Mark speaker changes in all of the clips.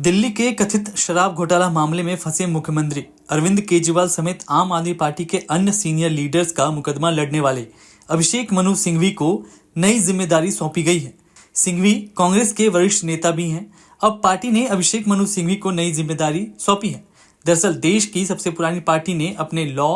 Speaker 1: दिल्ली के कथित शराब घोटाला मामले में फंसे मुख्यमंत्री अरविंद केजरीवाल समेत आम आदमी पार्टी के अन्य सीनियर लीडर्स का मुकदमा लड़ने वाले अभिषेक मनु सिंघवी को नई जिम्मेदारी सौंपी गई है। सिंघवी कांग्रेस के वरिष्ठ नेता भी हैं। अब पार्टी ने अभिषेक मनु सिंघवी को नई जिम्मेदारी सौंपी है। दरअसल देश की सबसे पुरानी पार्टी ने अपने लॉ,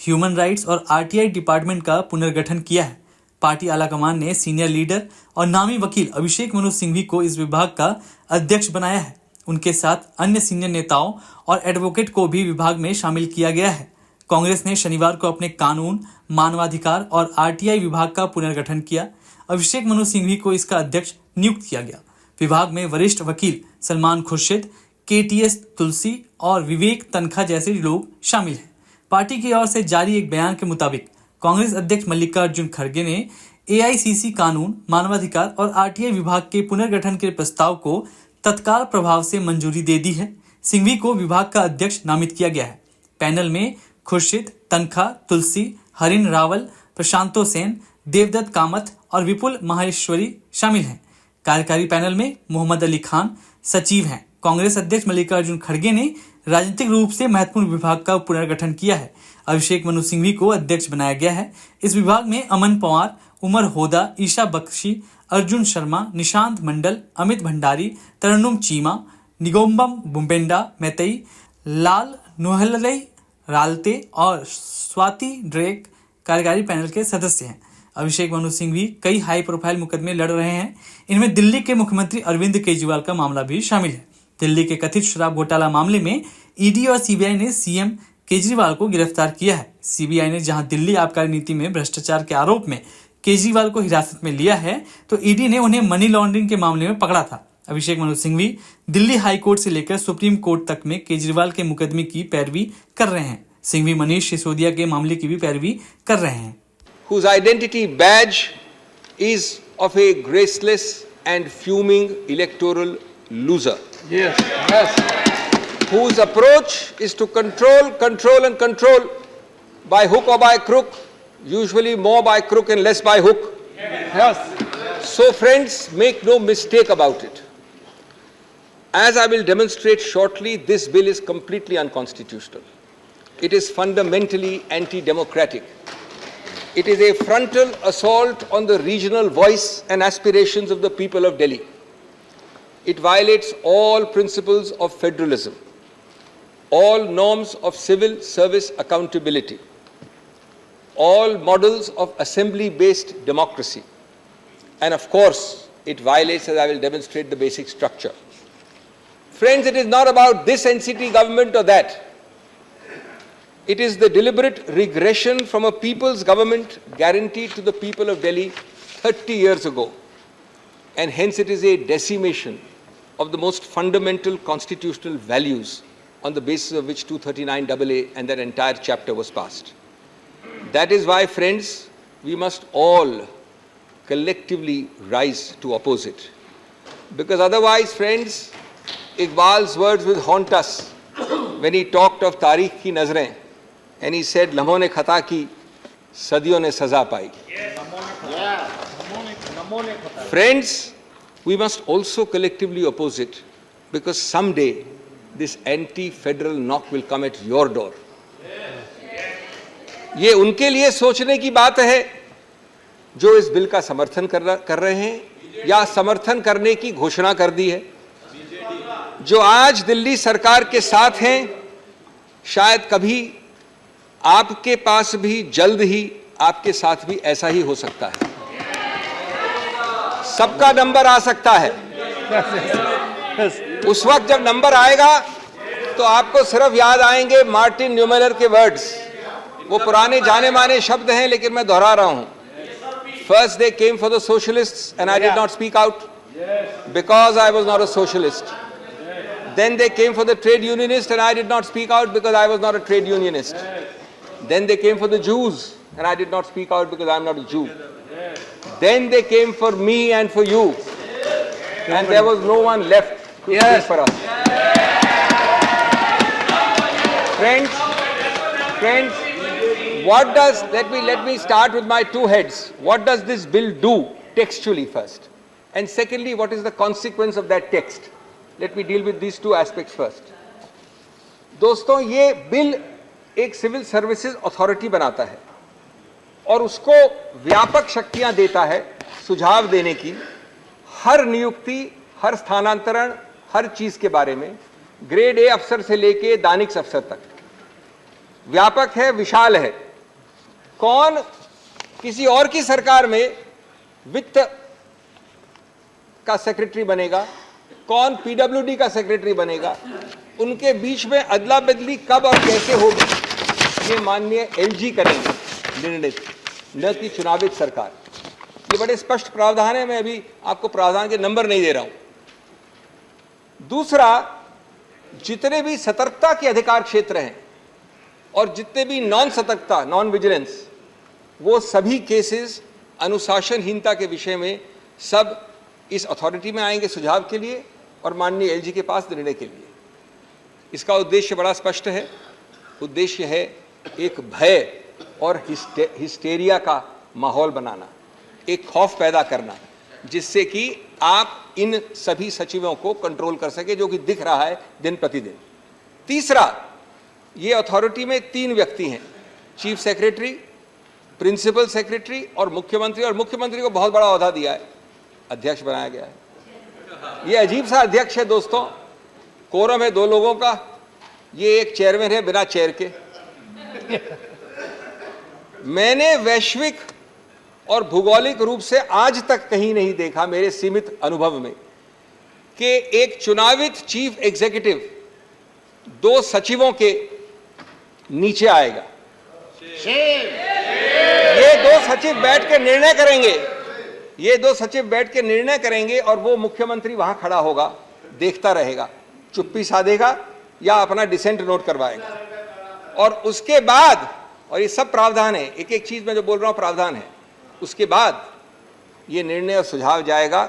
Speaker 1: ह्यूमन राइट्स और आरटीआई डिपार्टमेंट का पुनर्गठन किया है। पार्टी आलाकमान ने सीनियर लीडर और नामी वकील अभिषेक मनु सिंघवी को इस विभाग का अध्यक्ष बनाया है। उनके साथ अन्य सीनियर नेताओं और एडवोकेट को भी विभाग में शामिल किया गया है। कांग्रेस ने शनिवार को अपने कानून, मानवाधिकार और आरटीआई विभाग का पुनर्गठन किया। अभिषेक मनु सिंघवी को इसका अध्यक्ष नियुक्त किया गया। विभाग में वरिष्ठ वकील सलमान खुर्शीद, केटीएस तुलसी और विवेक तनखा जैसे लोग शामिल हैं। पार्टी की ओर से जारी एक बयान के मुताबिक कांग्रेस अध्यक्ष मल्लिकार्जुन खड़गे ने एआईसीसी कानून, मानवाधिकार और आरटीआई विभाग के पुनर्गठन के प्रस्ताव को तत्काल प्रभाव से मंजूरी दे दी है। सिंघवी को विभाग का अध्यक्ष नामित किया गया है। पैनल में खुर्शीद, तनखा, तुलसी, हरिन रावल, प्रशांतो सेन, देवदत्त कामत और विपुल माहेश्वरी शामिल हैं। कार्यकारी पैनल में मोहम्मद अली खान सचिव हैं। कांग्रेस अध्यक्ष मल्लिकार्जुन खड़गे ने राजनीतिक रूप से महत्वपूर्ण विभाग का पुनर्गठन किया है। अभिषेक मनु सिंघवी को अध्यक्ष बनाया गया है। इस विभाग में अमन पवार, उमर होदा, ईशा बख्शी, अर्जुन शर्मा, निशांत मंडल, अमित भंडारी, तरन्नुम चीमा, निगोम्बम बुम्बेंडा मैतई, लाल नुहलई रालते और स्वाति ड्रेक कार्यकारी पैनल के सदस्य हैं। अभिषेक मनु सिंघवी कई हाई प्रोफाइल मुकदमे लड़ रहे हैं। इनमें दिल्ली के मुख्यमंत्री अरविंद केजरीवाल का मामला भी शामिल है। दिल्ली के कथित शराब घोटाला मामले में ईडी और सीबीआई ने सीएम केजरीवाल को गिरफ्तार किया है। सीबीआई ने जहां दिल्ली आबकारी नीति में भ्रष्टाचार के आरोप में केजरीवाल को हिरासत में लिया है, तो ईडी ने उन्हें मनी लॉन्ड्रिंग के मामले में पकड़ा था। अभिषेक मनु सिंघवी दिल्ली हाई कोर्ट से लेकर सुप्रीम कोर्ट तक में केजरीवाल के मुकदमे की पैरवी कर रहे हैं। सिंघवी मनीष सिसोदिया के मामले की भी पैरवी कर रहे हैं।
Speaker 2: Whose identity badge is of a graceless and fuming electoral loser. Yes. Whose approach is to control by hook or by crook, usually more by crook and less by hook. Yes. So friends, make no mistake about it. As I will demonstrate shortly, this bill is completely unconstitutional. It is fundamentally anti-democratic. It is a frontal assault on the regional voice and aspirations of the people of Delhi. It violates all principles of federalism, all norms of civil service accountability, all models of assembly-based democracy, and of course, it violates, as I will demonstrate, the basic structure. Friends, it is not about this NCT government or that. It is the deliberate regression from a people's government guaranteed to the people of Delhi 30 years ago. And hence it is a decimation of the most fundamental constitutional values on the basis of which 239AA and that entire chapter was passed. That is why, friends, we must all collectively rise to oppose it. Because otherwise, friends, Iqbal's words will haunt us when he talked of Tariq ki nazrein. And he said, लम्हों ने खता की, सदियों ने सजा पाई. Friends, we must also collectively oppose it because someday this anti-federal knock will come at your door. ये उनके लिए सोचने की बात है जो इस बिल का समर्थन कर रहे हैं या समर्थन करने की घोषणा कर दी है। जो आज दिल्ली सरकार के साथ हैं, शायद कभी आपके पास भी जल्द ही आपके साथ भी ऐसा ही हो सकता है। सबका नंबर आ सकता है। उस वक्त जब नंबर आएगा तो आपको सिर्फ याद आएंगे मार्टिन न्यूमेलर के वर्ड्स। वो पुराने जाने माने शब्द हैं लेकिन मैं दोहरा रहा हूं। First they came for the socialists and I did not speak out because I was not a socialist. Then they came for the trade unionists and I did not speak out because I was not a trade unionist. Then they came for the Jews and I did not speak out because I am not a Jew. Then they came for me and for you. And there was no one left to speak for us. Friends, what does, let me start with my two heads. What does this bill do textually first? And secondly, what is the consequence of that text? Let me deal with these two aspects first. दोस्तों, ये bill एक civil services authority बनाता है और उसको व्यापक शक्तियां देता है सुझाव देने की, हर नियुक्ति, हर स्थानांतरण, हर चीज के बारे में, ग्रेड ए अफसर से लेके दानिक्स अफसर तक। व्यापक है, विशाल है। कौन किसी और की सरकार में वित्त का सेक्रेटरी बनेगा, कौन पीडब्ल्यूडी का सेक्रेटरी बनेगा, उनके बीच में अदला बदली कब और कैसे होगी, ये माननीय एलजी करेंगे निर्णय, न कि चुनावित सरकार। ये बड़े स्पष्ट प्रावधान है, मैं अभी आपको प्रावधान के नंबर नहीं दे रहा हूं। दूसरा, जितने भी सतर्कता के अधिकार क्षेत्र हैं और जितने भी नॉन सतर्कता, नॉन विजिलेंस, वो सभी केसेस अनुशासनहीनता के विषय में सब इस अथॉरिटी में आएंगे सुझाव के लिए और माननीय एलजी के पास निर्णय के लिए। इसका उद्देश्य बड़ा स्पष्ट है। उद्देश्य है एक भय और हिस्टेरिया का माहौल बनाना, एक खौफ पैदा करना, जिससे कि आप इन सभी सचिवों को कंट्रोल कर सके, जो कि दिख रहा है दिन प्रतिदिन। तीसरा, ये अथॉरिटी में 3 व्यक्ति हैं, चीफ सेक्रेटरी, प्रिंसिपल सेक्रेटरी और मुख्यमंत्री। और मुख्यमंत्री को बहुत बड़ा ओहदा दिया है, अध्यक्ष बनाया गया है। ये अजीब सा अध्यक्ष है दोस्तों। कोरम है 2 लोगों का, ये एक चेयरमैन है बिना चेयर के। मैंने वैश्विक और भौगोलिक रूप से आज तक कहीं नहीं देखा मेरे सीमित अनुभव में कि एक चुनावित चीफ एग्जीक्यूटिव 2 सचिवों के नीचे आएगा। ये 2 सचिव बैठ के निर्णय करेंगे, ये 2 सचिव बैठ के निर्णय करेंगे और वो मुख्यमंत्री वहां खड़ा होगा, देखता रहेगा, चुप्पी साधेगा या अपना डिसेंट नोट करवाएगा। और उसके बाद, और ये सब प्रावधान है, एक एक चीज में जो बोल रहा हूं प्रावधान है, उसके बाद ये निर्णय और सुझाव जाएगा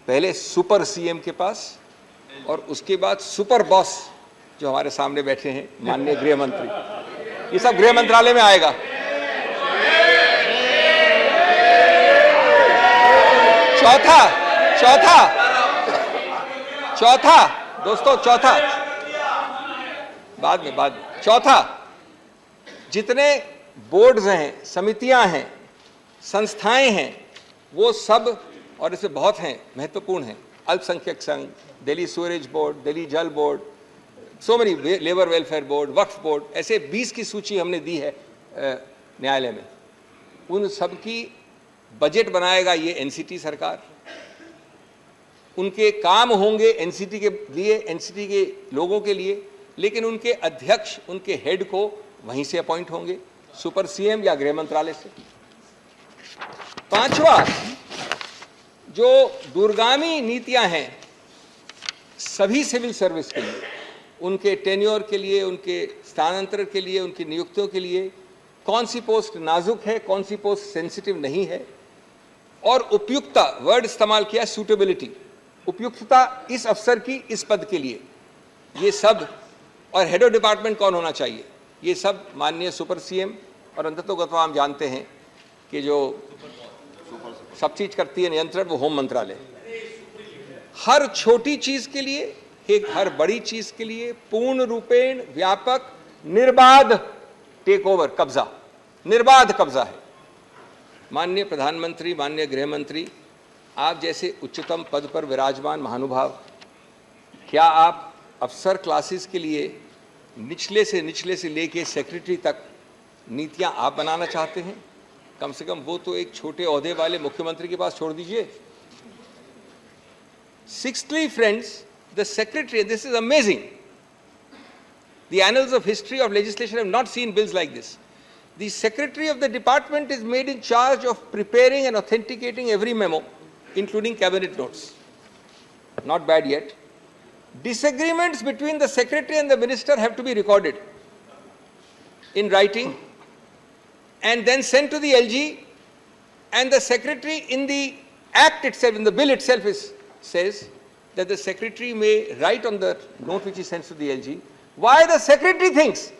Speaker 2: पहले सुपर सीएम के पास और उसके बाद सुपर बॉस जो हमारे सामने बैठे हैं माननीय गृह मंत्री, ये सब गृह मंत्रालय में आएगा। चौथा दोस्तों, बाद में चौथा, जितने बोर्ड्स हैं, समितियां हैं, संस्थाएं हैं, वो सब, और इसमें बहुत हैं, महत्वपूर्ण हैं, अल्पसंख्यक संघ, Delhi सूरेज board, Delhi Jal board, so many, labour welfare board, वक्फ बोर्ड, ऐसे 20 की सूची हमने दी है न्यायालय में। उन सब की बजट बनाएगा ये एनसीटी सरकार। उनके काम होंगे एनसीटी के लिए, एनसीटी के लोगों के लिए, लेकिन उनके अध्यक्ष, उनके हेड को वहीं से अपॉइंट होंगे, सुपर सीएम या गृह मंत्रालय से। 5वां, जो दूरगामी नीतियां हैं सभी सिविल सर्विस के लिए, उनके टेन्योर के लिए, उनके स्थानांतरण के लिए, उनकी नियुक्तियों के लिए, कौन सी पोस्ट नाजुक है, कौन सी पोस्ट सेंसिटिव नहीं है, और उपयुक्तता, वर्ड इस्तेमाल किया सूटेबिलिटी, उपयुक्तता इस अफसर की इस पद के लिए, ये सब, और हेड ऑफ डिपार्टमेंट कौन होना चाहिए, ये सब माननीय सुपर सीएम, और अंततोगत्वा हम जानते हैं कि जो सब चीज करती है नियंत्रण, वो होम मंत्रालय। हर छोटी चीज के लिए, एक हर बड़ी चीज के लिए पूर्ण रूपेण व्यापक निर्बाध टेक ओवर, कब्जा, निर्बाध कब्जा है। माननीय प्रधानमंत्री, माननीय गृह मंत्री, आप जैसे उच्चतम पद पर विराजमान महानुभाव, क्या आप अफसर क्लासेस के लिए निचले से लेके सेक्रेटरी तक नीतियां आप बनाना चाहते हैं? कम से कम वो तो एक छोटे ओहदे वाले मुख्यमंत्री के पास छोड़ दीजिए। Sixthly, friends, the secretary, this is amazing. The annals of history of legislation have not seen bills like this. The secretary of the department is made in charge of preparing and authenticating every memo, including cabinet notes. Not bad yet. Disagreements between the secretary and the minister have to be recorded in writing and then sent to the LG, and the secretary in the act itself, in the bill itself says that the secretary may write on the note which he sends to the LG why the secretary thinks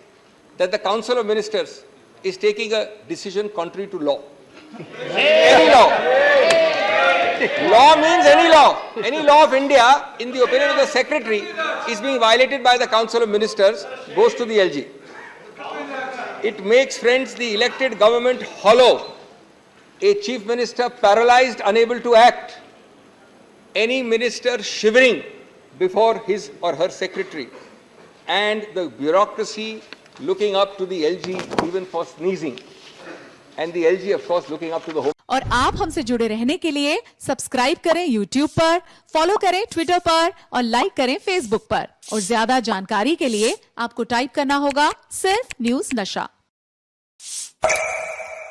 Speaker 2: that the Council of Ministers is taking a decision contrary to law. Any law. Law means any law. Any law of India, in the opinion of the Secretary, is being violated by the Council of Ministers, goes to the LG. It makes, friends, the elected government hollow. A Chief Minister paralyzed, unable to act. Any minister shivering before his or her Secretary. And the bureaucracy looking up to the LG even for sneezing. And the LG, of course, looking up to the Home.
Speaker 3: और आप हमसे जुड़े रहने के लिए subscribe करें YouTube पर, follow करें Twitter पर और लाइक करें Facebook पर। और ज्यादा जानकारी के लिए आपको टाइप करना होगा सिर्फ न्यूज़ नशा।